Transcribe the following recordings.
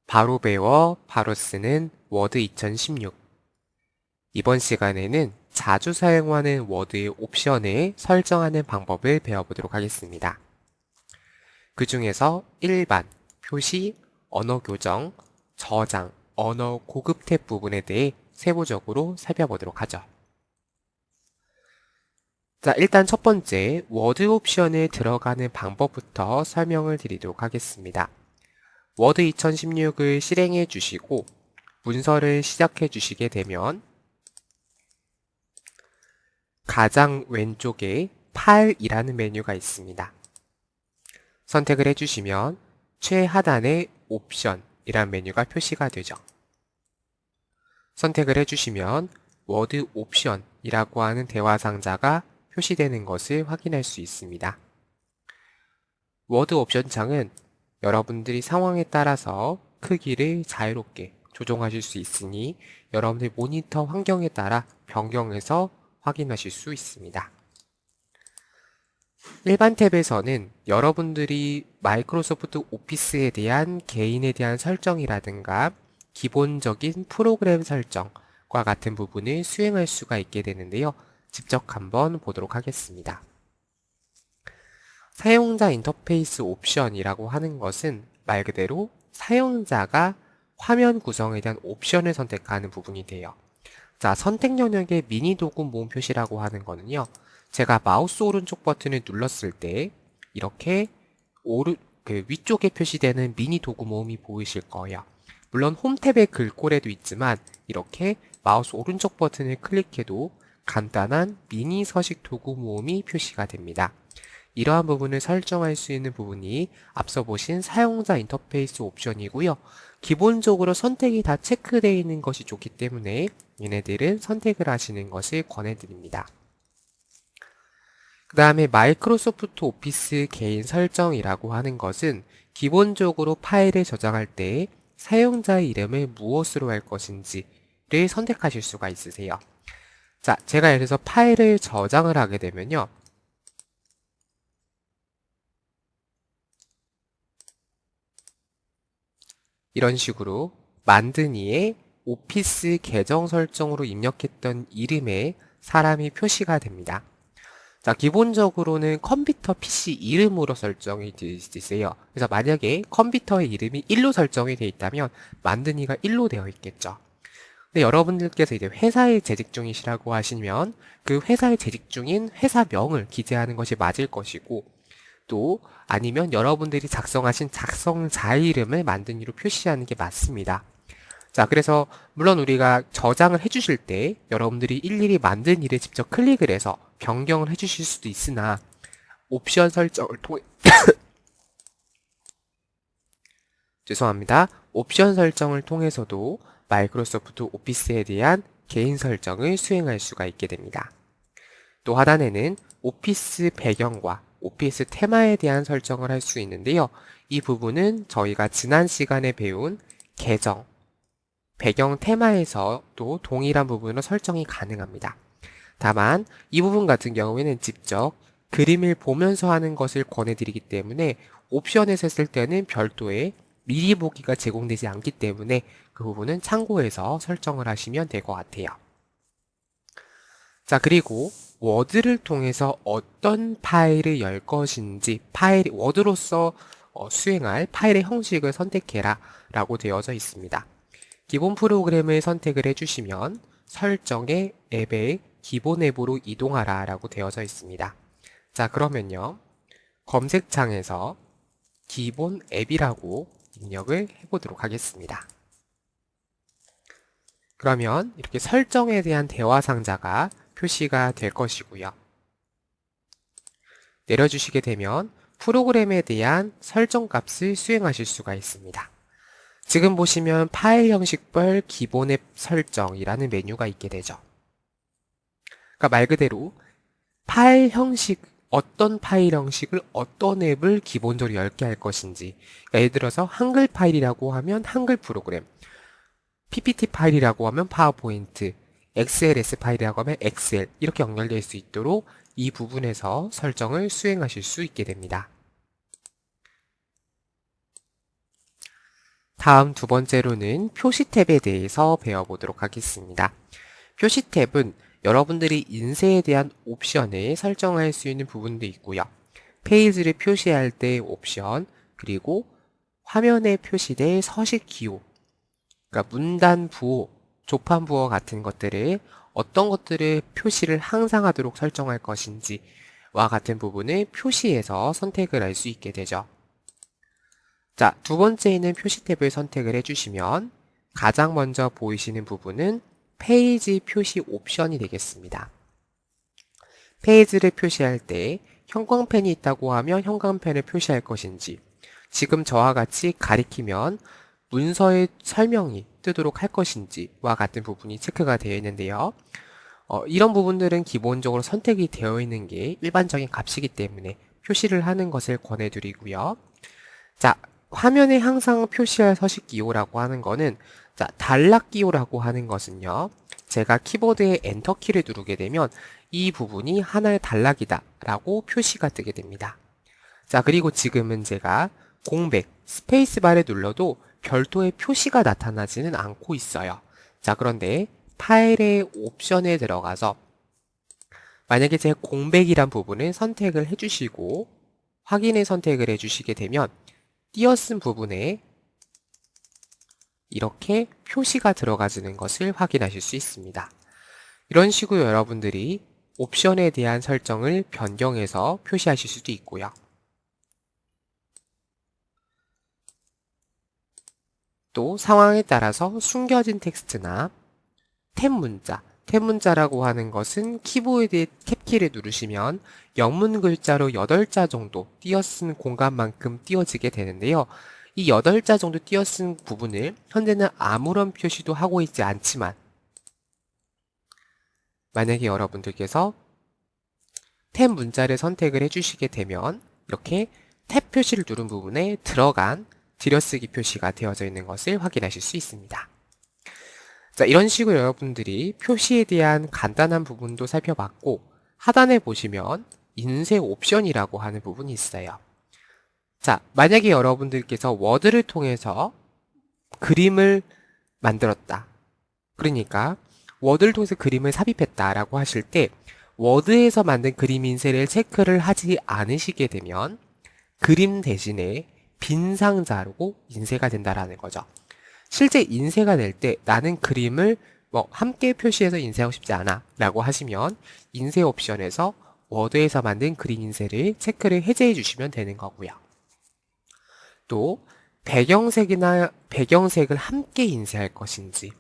바로 배워, 바로 쓰는 워드 2016. 이번 시간에는 자주 사용하는 워드의 옵션을 설정하는 방법을 배워보도록 하겠습니다. 그 중에서 일반, 표시, 언어 교정, 저장, 언어 고급 탭 부분에 대해 세부적으로 살펴보도록 하죠. 자, 일단 첫 번째, 워드 옵션에 들어가는 방법부터 설명을 드리도록 하겠습니다. 워드 2016을 실행해 주시고 문서를 시작해 주시게 되면 가장 왼쪽에 파일이라는 메뉴가 있습니다. 선택을 해주시면 최하단에 옵션이라는 메뉴가 표시가 되죠. 선택을 해주시면 워드 옵션이라고 하는 대화 상자가 표시되는 것을 확인할 수 있습니다. 워드 옵션 창은 여러분들이 상황에 따라서 크기를 자유롭게 조정하실 수 있으니 여러분들 모니터 환경에 따라 변경해서 확인하실 수 있습니다. 일반 탭에서는 여러분들이 마이크로소프트 오피스에 대한 개인에 대한 설정이라든가 기본적인 프로그램 설정과 같은 부분을 수행할 수가 있게 되는데요. 직접 한번 보도록 하겠습니다. 사용자 인터페이스 옵션이라고 하는 것은 말 그대로 사용자가 화면 구성에 대한 옵션을 선택하는 부분이 돼요. 자, 선택 영역의 미니 도구 모음 표시라고 하는 거는요. 제가 마우스 오른쪽 버튼을 눌렀을 때 이렇게 위쪽에 표시되는 미니 도구 모음이 보이실 거예요. 물론 홈 탭의 글꼴에도 있지만 이렇게 마우스 오른쪽 버튼을 클릭해도 간단한 미니 서식 도구 모음이 표시가 됩니다. 이러한 부분을 설정할 수 있는 부분이 앞서 보신 사용자 인터페이스 옵션이고요. 기본적으로 선택이 다 체크되어 있는 것이 좋기 때문에 얘네들은 선택을 하시는 것을 권해드립니다. 그 다음에 마이크로소프트 오피스 개인 설정이라고 하는 것은 기본적으로 파일을 저장할 때 사용자의 이름을 무엇으로 할 것인지를 선택하실 수가 있으세요. 자, 제가 예를 들어서 파일을 저장을 하게 되면요. 이런 식으로 만드니에 오피스 계정 설정으로 입력했던 이름에 사람이 표시가 됩니다. 자, 기본적으로는 컴퓨터 PC 이름으로 설정이 되어 있어요. 그래서 만약에 컴퓨터의 이름이 1로 설정이 되어 있다면 만드니가 1로 되어 있겠죠. 근데 여러분들께서 이제 회사에 재직 중이시라고 하시면 그 회사에 재직 중인 회사명을 기재하는 것이 맞을 것이고 또 아니면 여러분들이 작성하신 작성자 이름을 만드니로 표시하는 게 맞습니다. 자, 그래서 물론 우리가 저장을 해주실 때 여러분들이 일일이 만든일에 직접 클릭을 해서 변경을 해주실 수도 있으나 옵션 설정을 통해 죄송합니다. 옵션 설정을 통해서도 마이크로소프트 오피스에 대한 개인 설정을 수행할 수가 있게 됩니다. 또 하단에는 오피스 배경과 오피스 테마에 대한 설정을 할 수 있는데요. 이 부분은 저희가 지난 시간에 배운 계정, 배경 테마에서도 동일한 부분으로 설정이 가능합니다. 다만 이 부분 같은 경우에는 직접 그림을 보면서 하는 것을 권해드리기 때문에 옵션에서 했을 때는 별도의 미리 보기가 제공되지 않기 때문에 그 부분은 참고해서 설정을 하시면 될 것 같아요. 자, 그리고 워드를 통해서 어떤 파일을 열 것인지 워드로서 수행할 파일의 형식을 선택해라 라고 되어져 있습니다. 기본 프로그램을 선택을 해주시면 설정의 앱의 기본 앱으로 이동하라 라고 되어져 있습니다. 자, 그러면요. 검색창에서 기본 앱이라고 입력을 해보도록 하겠습니다. 그러면 이렇게 설정에 대한 대화 상자가 표시가 될 것이고요. 내려주시게 되면 프로그램에 대한 설정 값을 수행하실 수가 있습니다. 지금 보시면 파일 형식별 기본 앱 설정이라는 메뉴가 있게 되죠. 그러니까 말 그대로 파일 형식, 어떤 파일 형식을 어떤 앱을 기본적으로 열게 할 것인지 그러니까 예를 들어서 한글 파일이라고 하면 한글 프로그램, PPT 파일이라고 하면 파워포인트, XLS 파일이라고 하면 엑셀 이렇게 연결될 수 있도록 이 부분에서 설정을 수행하실 수 있게 됩니다. 다음 두 번째로는 표시 탭에 대해서 배워보도록 하겠습니다. 표시 탭은 여러분들이 인쇄에 대한 옵션을 설정할 수 있는 부분도 있고요. 페이지를 표시할 때 옵션, 그리고 화면에 표시될 서식 기호, 그러니까 문단 부호, 조판 부호 같은 것들을 어떤 것들을 표시를 항상 하도록 설정할 것인지와 같은 부분을 표시에서 선택을 할 수 있게 되죠. 자, 두 번째에는 표시 탭을 선택을 해주시면 가장 먼저 보이시는 부분은 페이지 표시 옵션이 되겠습니다. 페이지를 표시할 때 형광펜이 있다고 하면 형광펜을 표시할 것인지, 지금 저와 같이 가리키면 문서의 설명이 뜨도록 할 것인지와 같은 부분이 체크가 되어 있는데요. 이런 부분들은 기본적으로 선택이 되어 있는 게 일반적인 값이기 때문에 표시를 하는 것을 권해드리고요. 자, 화면에 항상 표시할 서식 기호라고 하는 거는, 자, 단락 기호라고 하는 것은요, 제가 키보드에 엔터키를 누르게 되면 이 부분이 하나의 단락이다 라고 표시가 뜨게 됩니다. 자, 그리고 지금은 제가 공백, 스페이스바를 눌러도 별도의 표시가 나타나지는 않고 있어요. 자, 그런데 파일의 옵션에 들어가서 만약에 제 공백이란 부분을 선택을 해주시고 확인을 선택을 해주시게 되면 띄어쓴 부분에 이렇게 표시가 들어가지는 것을 확인하실 수 있습니다. 이런 식으로 여러분들이 옵션에 대한 설정을 변경해서 표시하실 수도 있고요. 또 상황에 따라서 숨겨진 텍스트나 탭 문자라고 하는 것은 키보드의 캡키를 누르시면 영문 글자로 8자 정도 띄어쓴 공간만큼 띄어지게 되는데요. 이 8자 정도 띄어쓴 부분을 현재는 아무런 표시도 하고 있지 않지만 만약에 여러분들께서 탭 문자를 선택을 해주시게 되면 이렇게 탭 표시를 누른 부분에 들어간 들여쓰기 표시가 되어져 있는 것을 확인하실 수 있습니다. 자, 이런 식으로 여러분들이 표시에 대한 간단한 부분도 살펴봤고, 하단에 보시면 인쇄 옵션이라고 하는 부분이 있어요. 자, 만약에 여러분들께서 워드를 통해서 그림을 만들었다. 그러니까 워드를 통해서 그림을 삽입했다라고 하실 때 워드에서 만든 그림 인쇄를 체크를 하지 않으시게 되면 그림 대신에 빈 상자로 인쇄가 된다라는 거죠. 실제 인쇄가 될 때 나는 그림을 함께 표시해서 인쇄하고 싶지 않아 라고 하시면 인쇄 옵션에서 워드에서 만든 그림 인쇄를 체크를 해제해 주시면 되는 거고요. 또 배경색을 함께 인쇄할 것인지,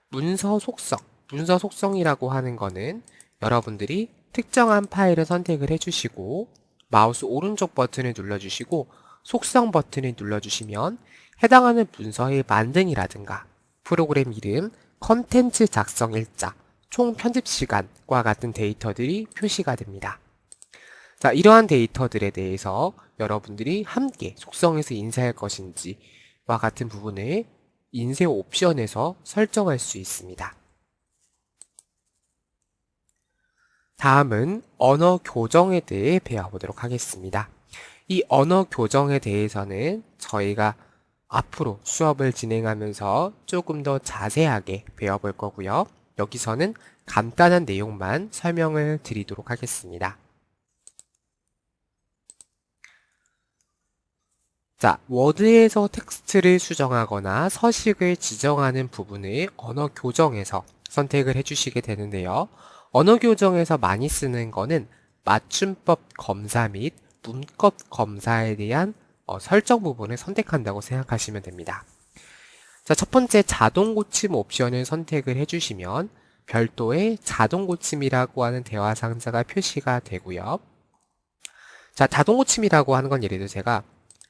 문서 속성이라고 하는 거는 여러분들이 특정한 파일을 선택을 해주시고 마우스 오른쪽 버튼을 눌러주시고 속성 버튼을 눌러주시면 해당하는 문서의 만등이라든가 프로그램 이름, 컨텐츠 작성 일자, 총 편집 시간과 같은 데이터들이 표시가 됩니다. 자, 이러한 데이터들에 대해서 여러분들이 함께 속성에서 인쇄할 것인지와 같은 부분을 인쇄 옵션에서 설정할 수 있습니다. 다음은 언어 교정에 대해 배워보도록 하겠습니다. 이 언어 교정에 대해서는 저희가 앞으로 수업을 진행하면서 조금 더 자세하게 배워볼 거고요. 여기서는 간단한 내용만 설명을 드리도록 하겠습니다. 자, 워드에서 텍스트를 수정하거나 서식을 지정하는 부분을 언어 교정에서 선택을 해주시게 되는데요. 언어 교정에서 많이 쓰는 거는 맞춤법 검사 및 문법 검사에 대한 설정 부분을 선택한다고 생각하시면 됩니다. 자, 첫 번째 자동 고침 옵션을 선택을 해주시면 별도의 자동 고침이라고 하는 대화 상자가 표시가 되고요. 자, 자동 고침이라고 하는 건 예를 들어 제가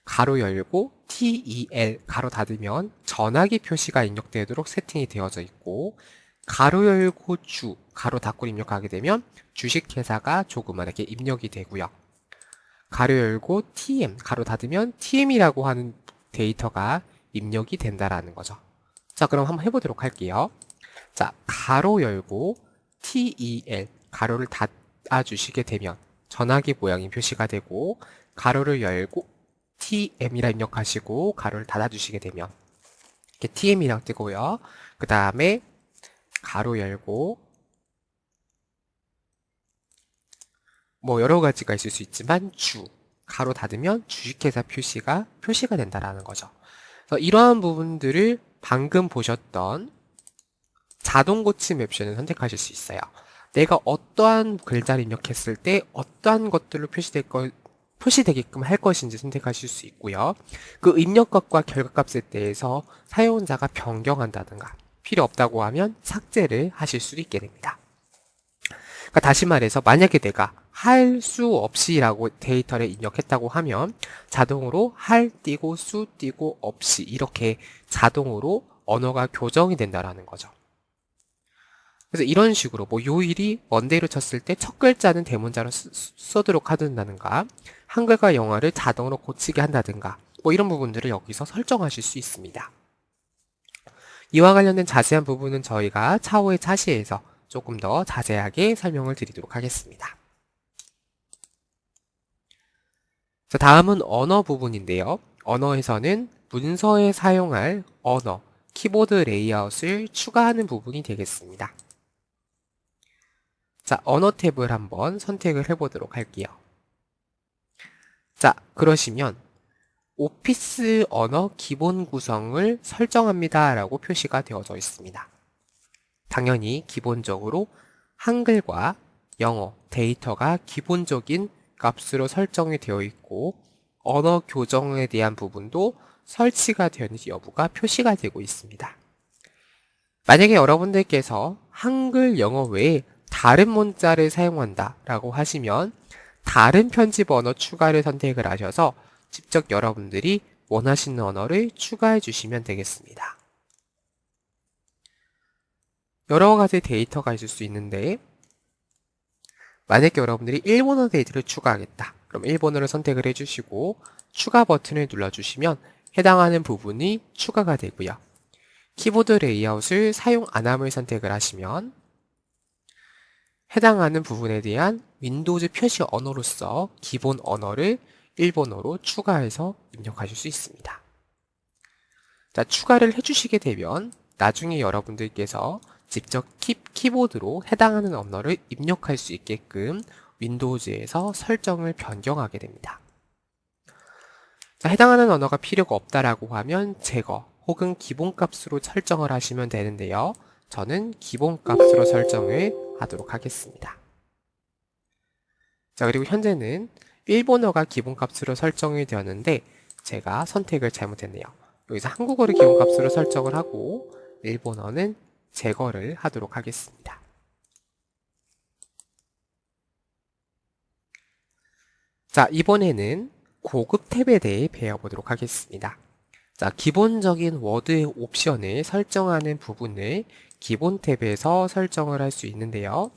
가로 열고 TEL 가로 닫으면 전화기 표시가 입력되도록 세팅이 되어져 있고, 가로 열고 주 가로 닫고 입력하게 되면 주식회사가 조그맣게 입력이 되고요. 가로 열고 TM 가로 닫으면 TM이라고 하는 데이터가 입력이 된다라는 거죠. 자, 그럼 한번 해보도록 할게요. 자, 가로 열고 TEL 가로를 닫아 주시게 되면 전화기 모양이 표시가 되고, 가로를 열고 TM이라 입력하시고 가로를 닫아 주시게 되면 이렇게 TM이랑 뜨고요. 그 다음에 가로 열고 뭐 여러 가지가 있을 수 있지만 가로 닫으면 주식회사 표시가 된다라는 거죠. 그래서 이러한 부분들을 방금 보셨던 자동 고침 옵션을 선택하실 수 있어요. 내가 어떠한 글자를 입력했을 때 어떠한 것들로 표시되게끔 할 것인지 선택하실 수 있고요. 그 입력값과 결과값에 대해서 사용자가 변경한다든가 필요 없다고 하면 삭제를 하실 수 있게 됩니다. 그러니까 다시 말해서 만약에 내가 할 수 없이라고 데이터를 입력했다고 하면 자동으로 할 띄고 수 띄고 없이 이렇게 자동으로 언어가 교정이 된다라는 거죠. 그래서 이런 식으로 뭐 요일이 먼데이로 쳤을 때 첫 글자는 대문자로 써도록 하든다든가 한글과 영어를 자동으로 고치게 한다든가 뭐 이런 부분들을 여기서 설정하실 수 있습니다. 이와 관련된 자세한 부분은 저희가 차후의 차시에서 조금 더 자세하게 설명을 드리도록 하겠습니다. 자, 다음은 언어 부분인데요. 언어에서는 문서에 사용할 언어, 키보드 레이아웃을 추가하는 부분이 되겠습니다. 자, 언어 탭을 한번 선택을 해보도록 할게요. 자, 그러시면 오피스 언어 기본 구성을 설정합니다 라고 표시가 되어져 있습니다. 당연히 기본적으로 한글과 영어 데이터가 기본적인 값으로 설정이 되어 있고 언어 교정에 대한 부분도 설치가 되었는지 여부가 표시가 되고 있습니다. 만약에 여러분들께서 한글, 영어 외에 다른 문자를 사용한다 라고 하시면 다른 편집 언어 추가를 선택을 하셔서 직접 여러분들이 원하시는 언어를 추가해 주시면 되겠습니다. 여러 가지 데이터가 있을 수 있는데 만약에 여러분들이 일본어 데이터를 추가하겠다. 그럼 일본어를 선택을 해주시고 추가 버튼을 눌러주시면 해당하는 부분이 추가가 되고요. 키보드 레이아웃을 사용 안함을 선택을 하시면 해당하는 부분에 대한 윈도우즈 표시 언어로서 기본 언어를 일본어로 추가해서 입력하실 수 있습니다. 자, 추가를 해주시게 되면 나중에 여러분들께서 직접 키보드로 해당하는 언어를 입력할 수 있게끔 윈도우즈에서 설정을 변경하게 됩니다. 자, 해당하는 언어가 필요가 없다라고 하면 제거 혹은 기본값으로 설정을 하시면 되는데요. 저는 기본값으로 설정을 하도록 하겠습니다. 자, 그리고 현재는 일본어가 기본값으로 설정이 되었는데 제가 선택을 잘못했네요. 여기서 한국어를 기본값으로 설정을 하고 일본어는 제거를 하도록 하겠습니다. 자, 이번에는 고급 탭에 대해 배워보도록 하겠습니다. 자, 기본적인 워드의 옵션을 설정하는 부분을 기본 탭에서 설정을 할 수 있는데요.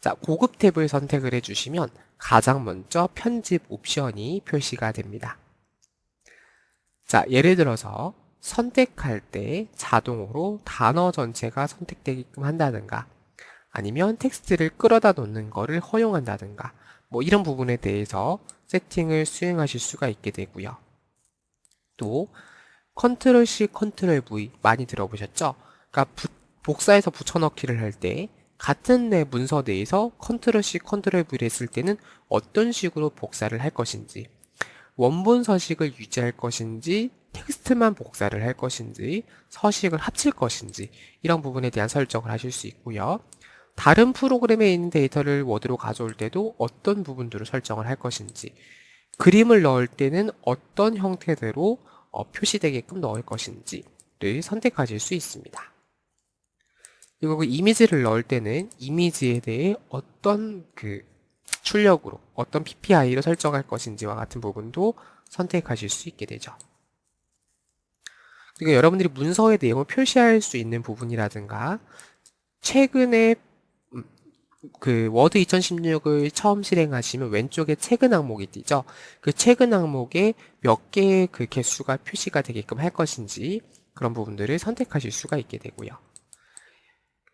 자, 고급 탭을 선택을 해주시면 가장 먼저 편집 옵션이 표시가 됩니다. 자, 예를 들어서 선택할 때 자동으로 단어 전체가 선택되게끔 한다든가 아니면 텍스트를 끌어다 놓는 것을 허용한다든가 뭐 이런 부분에 대해서 세팅을 수행하실 수가 있게 되고요. 또 컨트롤 C, 컨트롤 V 많이 들어보셨죠? 그러니까 복사해서 붙여넣기를 할 때 같은 내 문서 내에서 컨트롤 C, 컨트롤 V를 했을 때는 어떤 식으로 복사를 할 것인지 원본 서식을 유지할 것인지 텍스트만 복사를 할 것인지 서식을 합칠 것인지 이런 부분에 대한 설정을 하실 수 있고요. 다른 프로그램에 있는 데이터를 워드로 가져올 때도 어떤 부분들을 설정을 할 것인지 그림을 넣을 때는 어떤 형태대로 표시되게끔 넣을 것인지를 선택하실 수 있습니다. 그리고 그 이미지를 넣을 때는 이미지에 대해 어떤 출력으로 어떤 PPI로 설정할 것인지와 같은 부분도 선택하실 수 있게 되죠. 그리고 여러분들이 문서의 내용을 표시할 수 있는 부분이라든가 최근에 워드 2016을 처음 실행하시면 왼쪽에 최근 항목이 뜨죠. 그 최근 항목에 몇 개의 그 개수가 표시가 되게끔 할 것인지 그런 부분들을 선택하실 수가 있게 되고요.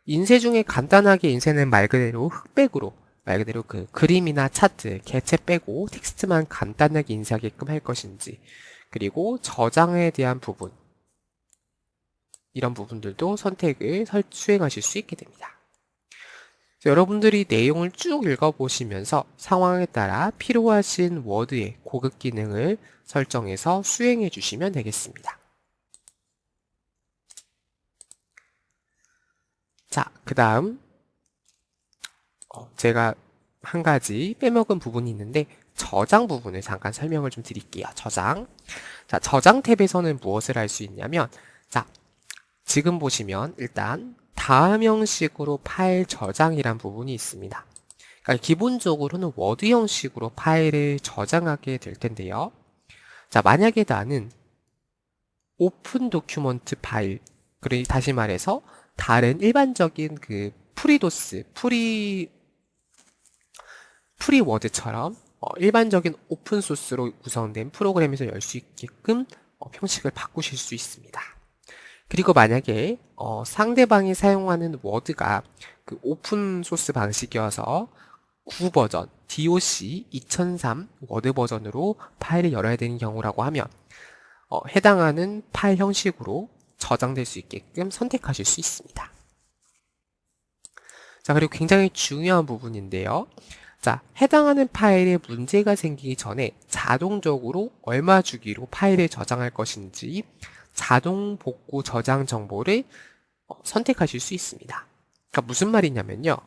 인쇄 중에 간단하게 인쇄는 말 그대로 흑백으로 말 그대로 그 그림이나 차트, 개체 빼고 텍스트만 간단하게 인쇄하게끔 할 것인지 그리고 저장에 대한 부분 이런 부분들도 선택을 수행하실 수 있게 됩니다. 여러분들이 내용을 쭉 읽어보시면서 상황에 따라 필요하신 워드의 고급 기능을 설정해서 수행해 주시면 되겠습니다. 자, 그 다음 제가 한 가지 빼먹은 부분이 있는데 저장 부분을 잠깐 설명을 좀 드릴게요. 저장. 자, 저장 탭에서는 무엇을 할 수 있냐면, 자, 지금 보시면 일단 다음 형식으로 파일 저장이란 부분이 있습니다. 그러니까 기본적으로는 워드 형식으로 파일을 저장하게 될 텐데요. 자, 만약에 나는 오픈 도큐먼트 파일, 그리고 다시 말해서 다른 일반적인 그 프리도스, 프리워드처럼 일반적인 오픈소스로 구성된 프로그램에서 열 수 있게끔 형식을 바꾸실 수 있습니다. 그리고 만약에 상대방이 사용하는 워드가 그 오픈소스 방식이어서 9버전, DOC 2003 워드 버전으로 파일을 열어야 되는 경우라고 하면 해당하는 파일 형식으로 저장될 수 있게끔 선택하실 수 있습니다. 자, 그리고 굉장히 중요한 부분인데요. 자, 해당하는 파일에 문제가 생기기 전에 자동적으로 얼마 주기로 파일을 저장할 것인지 자동 복구 저장 정보를 선택하실 수 있습니다. 그러니까 무슨 말이냐면요.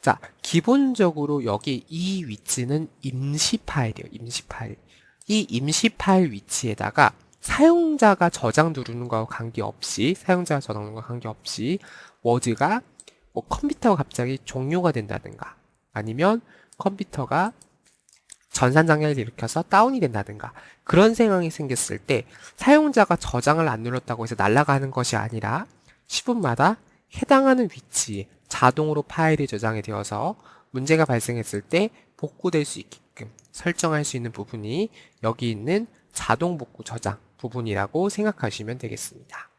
자, 기본적으로 여기 이 위치는 임시 파일이에요. 임시 파일. 이 임시 파일 위치에다가 사용자가 저장 누르는 거와 관계없이 워드가 컴퓨터가 갑자기 종료가 된다든가 아니면 컴퓨터가 전산장애를 일으켜서 다운이 된다든가 그런 상황이 생겼을 때 사용자가 저장을 안 눌렀다고 해서 날아가는 것이 아니라 10분마다 해당하는 위치에 자동으로 파일이 저장이 되어서 문제가 발생했을 때 복구될 수 있게끔 설정할 수 있는 부분이 여기 있는 자동 복구 저장 부분이라고 생각하시면 되겠습니다.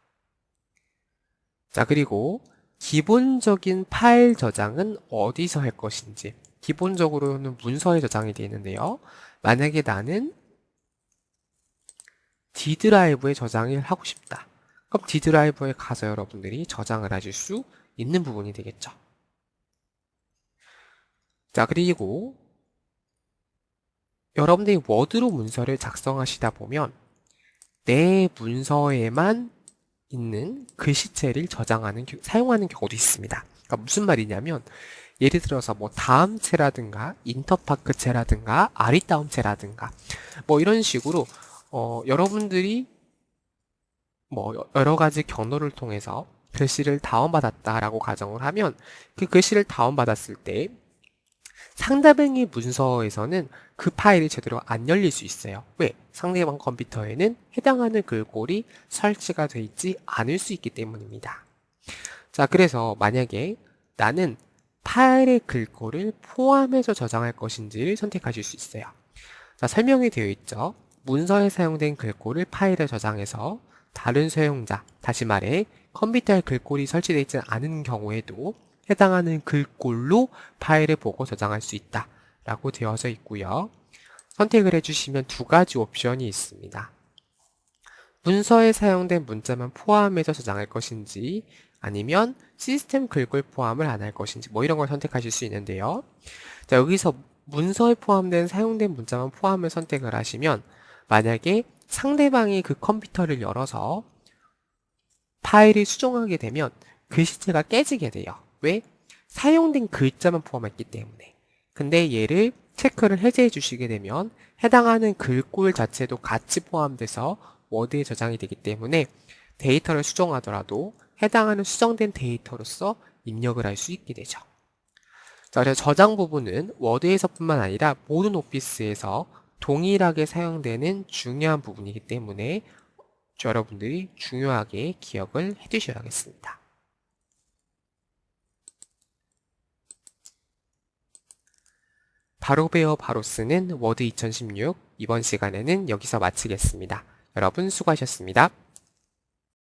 자, 그리고 기본적인 파일 저장은 어디서 할 것인지 기본적으로는 문서에 저장이 되어 있는데요. 만약에 나는 D 드라이브에 저장을 하고 싶다. 그럼 D 드라이브에 가서 여러분들이 저장을 하실 수 있는 부분이 되겠죠. 자, 그리고 여러분들이 워드로 문서를 작성하시다 보면 내 문서에만 있는 글씨체를 사용하는 경우도 있습니다. 그러니까 무슨 말이냐면 예를 들어서 뭐 다음체라든가 인터파크체라든가 아리따움체라든가 뭐 이런 식으로 여러분들이 뭐 여러 가지 경로를 통해서 글씨를 다운받았다라고 가정을 하면 그 글씨를 다운받았을 때 상대방의 문서에서는 그 파일이 제대로 안 열릴 수 있어요. 왜? 상대방 컴퓨터에는 해당하는 글꼴이 설치가 되어 있지 않을 수 있기 때문입니다. 자, 그래서 만약에 나는 파일의 글꼴을 포함해서 저장할 것인지를 선택하실 수 있어요. 자, 설명이 되어 있죠. 문서에 사용된 글꼴을 파일에 저장해서 다른 사용자, 다시 말해 컴퓨터에 글꼴이 설치되어 있지 않은 경우에도 해당하는 글꼴로 파일을 보고 저장할 수 있다 라고 되어져 있고요. 선택을 해주시면 두 가지 옵션이 있습니다. 문서에 사용된 문자만 포함해서 저장할 것인지 아니면 시스템 글꼴 포함을 안 할 것인지 뭐 이런 걸 선택하실 수 있는데요. 자, 여기서 문서에 포함된 사용된 문자만 포함을 선택을 하시면 만약에 상대방이 그 컴퓨터를 열어서 파일을 수정하게 되면 글씨체가 깨지게 돼요. 왜? 사용된 글자만 포함했기 때문에. 근데 얘를 체크를 해제해 주시게 되면 해당하는 글꼴 자체도 같이 포함돼서 워드에 저장이 되기 때문에 데이터를 수정하더라도 해당하는 수정된 데이터로서 입력을 할 수 있게 되죠. 자, 그래서 저장 부분은 워드에서뿐만 아니라 모든 오피스에서 동일하게 사용되는 중요한 부분이기 때문에 여러분들이 중요하게 기억을 해 두셔야겠습니다. 바로 배워 바로 쓰는 워드 2016 이번 시간에는 여기서 마치겠습니다. 여러분 수고하셨습니다.